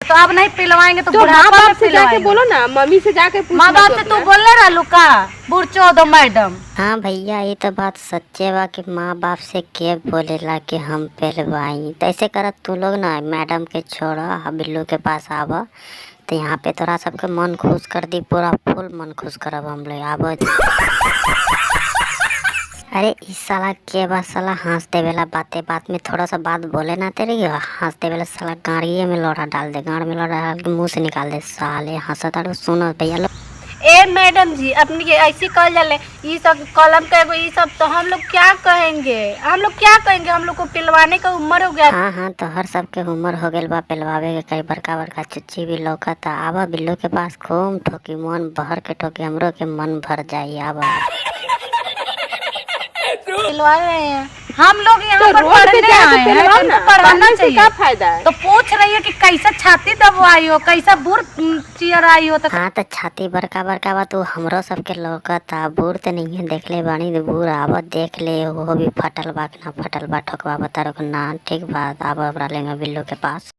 तो अब नहीं पिलवाएंगे तो माँ बुढ़ापा में बाप से जाके पिलवाएंगे। बोलो ना, मम्मी से जाके पूछ माँ लो बाप से तू बोलने रहलू का बुढ़चो दो मैडम। हाँ भैया, ये तो बात सच्चे बा कि माँ बाप से के बोलेला कि हम पिलवाई। तो ऐसे करत तू लोग ना मैडम के छोड़ा बिल्लू के पास आवा, तो यहाँ पे तोरा सबके मन खुश कर दी, पूरा फुल मन खुश करब हम लोग। आवा अरे इस साला के बाद साला हंसते वेला बातें बात में थोड़ा सा बात बोले ना तेरे, हंसते वेला साला गाड़िए में लोढ़ा डाल दे, गाड़ में लोढ़ा डाल के मुँह से निकाल दे साले हंसता। सुनो भैया लोग, ए मैडम जी अपनी के ऐसी कल जाले ये सब कलम का एगो ये सब, तो हम लोग क्या कहेंगे, हम लोग क्या कहेंगे, हम लोग को पिलवाने का उम्र हो गया। हाँ हाँ, तो हर सबके उम्र हो गई बा पिलवावे के। कई बड़का बड़का चुच्ची भी लौकता। आवा बिल्लू के पास खूब ठोकी, मन भर के ठोकी, हमरो के मन भर जाई। आवा पिलवा रहे हैं हम लोग यहाँ तो पर रोड पे पढ़ने जाके आए हैं, पिलवाओ ना, तुमको पढ़ाना पढ़ने से चाहिए। क्या फायदा है? तो पूछ रही है कि कैसा छाती दबवाई हो, कैसा बुर चियर आई हो। तो हाँ, तो छाती बड़का बड़का बा तो हमरो सबके लौकता। बूढ़ तो नहीं है, देख ले बानी तो बूढ़ आवा देख ले, वो भी फटल बा कि ना फटल बा, ठोकवा बता रखो ना। ठीक बात, आवा लेंगे बिल्लू के पास।